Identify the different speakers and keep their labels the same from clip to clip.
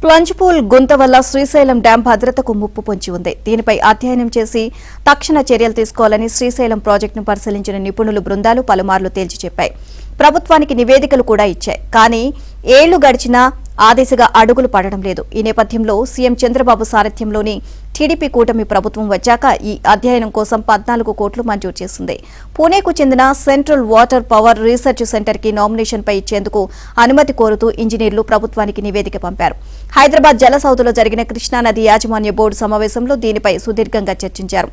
Speaker 1: ప్లంజ్పూల్ గుంత వల్ల శ్రీశైలం డ్యాం భద్రతకు ముప్పు పొంచి ఉంది. దీనిపై అధ్యయనం చేసి తక్షణ చర్యలు తీసుకోవాలని శ్రీశైలం ప్రాజెక్టును పరిశీలించిన నిపుణుల బృందాలు పలుమార్లు తేల్చి చెప్పాయి. ప్రభుత్వానికి నివేదికలు కూడా ఇచ్చాయి. కానీ ఏళ్లు గడిచినా ఆ దిశగా అడుగులు పడడం లేదు. ఈ నేపథ్యంలో సీఎం చంద్రబాబు సారథ్యంలోని టీడీపీ కూటమి ప్రభుత్వం వచ్చాక ఈ అధ్యయనం కోసం 14 కోట్లు మంజూరు చేసింది. పూణేకు చెందిన సెంట్రల్ వాటర్ పవర్ రీసెర్చ్ సెంటర్కి నామినేషన్పై ఇచ్చేందుకు అనుమతి కోరుతూ ఇంజనీర్లు ప్రభుత్వానికి నివేదిక పంపారు. హైదరాబాద్ జలసౌధలో జరిగిన కృష్ణానది యాజమాన్య బోర్డు సమావేశంలో దీనిపై సుదీర్ఘంగా చర్చించారు.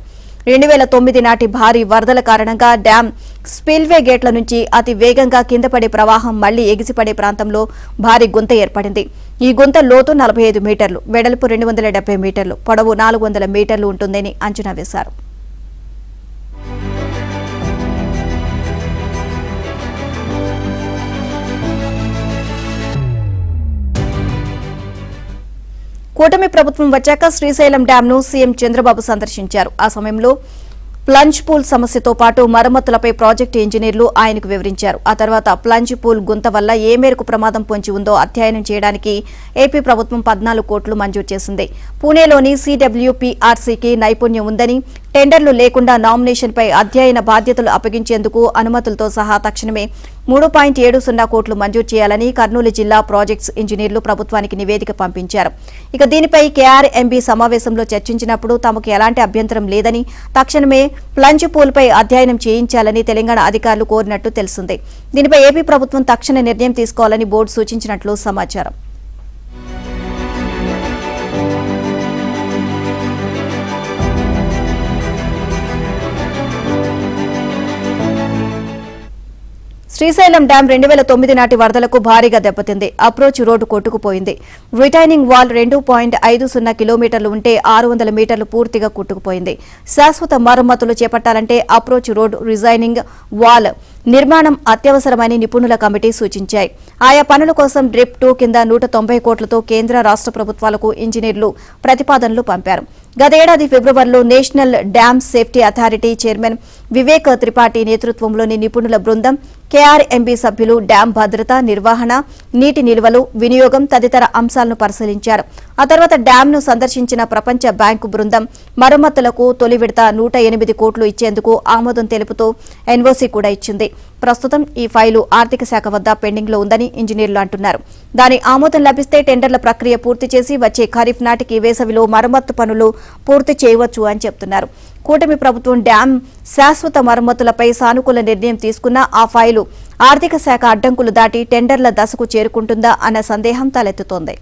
Speaker 1: 2009 నాటి భారీ వరదల కారణంగా డ్యాం స్పిల్వే గేట్ల నుంచి అతి వేగంగా కింద పడే ప్రవాహం మళ్లీ ఎగిసిపడే ప్రాంతంలో భారీ గుంత ఏర్పడింది. ఈ గుంత లోతు 45 మీటర్లు, వెడల్పు 270 మీటర్లు, పొడవు 400 మీటర్లు ఉంటుందని అంచనా వేశారు. కూటమి ప్రభుత్వం వచ్చాక శ్రీశైలం డ్యాంను సీఎం చంద్రబాబు సందర్శించారు. ఆ సమయంలో ప్లంజ్ పూల్ సమస్యతో పాటు మరమ్మతులపై ప్రాజెక్టు ఇంజనీర్లు ఆయనకు వివరించారు. ఆ తర్వాత ప్లంజ్ పూల్ గుంత వల్ల ఏ మేరకు ప్రమాదం పొంచి ఉందో అధ్యయనం చేయడానికి ఏపీ ప్రభుత్వం 14 కోట్లు మంజూరు చేసింది. పూణేలోని CWPRCకి నైపుణ్యం ఉందని, టెండర్లు లేకుండా నామినేషన్పై అధ్యయన బాధ్యతలు అప్పగించేందుకు అనుమతులతో సహా తక్షణమే 3.70 కోట్లు మంజూరు చేయాలని కర్నూలు జిల్లా ప్రాజెక్ట్స్ ఇంజనీర్లు ప్రభుత్వానికి నివేదిక పంపించారు. ఇక దీనిపై KRMB సమావేశంలో చర్చించినప్పుడు తమకు ఎలాంటి అభ్యంతరం లేదని, తక్షణమే ప్లంజ్ పూల్పై అధ్యయనం చేయించాలని తెలంగాణ అధికారులు కోరినట్టు తెలిసింది. దీనిపై ఏపీ ప్రభుత్వం తక్షణ నిర్ణయం తీసుకోవాలని బోర్డు సూచించినట్లు సమాచారం. శ్రీశైలం డ్యాం 2009 నాటి వరదలకు భారీగా దెబ్బతింది. అప్రోచ్ రోడ్డు కొట్టుకుపోయింది. రిటైనింగ్ వాల్ 2.50 కిలోమీటర్లు ఉంటే 600 మీటర్లు పూర్తిగా కొట్టుకుపోయింది. శాశ్వత మరమ్మతులు చేపట్టాలంటే అప్రోచ్ రోడ్, రిజైనింగ్ వాల్ నిర్మాణం అత్యవసరమని నిపుణుల కమిటీ సూచించాయి. ఆయా పనుల కోసం డ్రిప్ 2 కింద 190 కోట్లతో కేంద్ర రాష్ట్ర ప్రభుత్వాలకు ఇంజనీర్లు ప్రతిపాదనలు పంపారు. గతేడాది ఫిబ్రవరిలో national dam safety authority chairman Vivek Tripathi నేతృత్వంలోని నిపుణుల బృందం, KRMB సభ్యులు డ్యాం భద్రత, నిర్వహణ, నీటి నిల్వలు, వినియోగం తదితర అంశాలను పరిశీలించారు. ఆ తర్వాత డ్యాంను సందర్శించిన ప్రపంచ బ్యాంకు బృందం మరమ్మతులకు తొలి విడత 108 కోట్లు ఇచ్చేందుకు ఆమోదం తెలుపుతూ NOC కూడా ఇచ్చింది. ప్రస్తుతం ఈ ఫైలు ఆర్థిక శాఖ వద్ద పెండింగ్ లో ఉందని ఇంజనీర్లు అంటున్నారు. దాని ఆమోదం లభిస్తే టెండర్ల ప్రక్రియ పూర్తి చేసి వచ్చే ఖరీఫ్ నాటికి వేసవిలో మరమ్మతు పనులు పూర్తి చేయవచ్చు అని చెబుతున్నారు. కూటమి ప్రభుత్వం డ్యాం శాశ్వత మరమ్మతులపై సానుకూల నిర్ణయం తీసుకున్నా ఆ ఫైలు ఆర్థిక శాఖ అడ్డంకులు దాటి టెండర్ల దశకు చేరుకుంటుందా అన్న సందేహం తలెత్తుతోంది.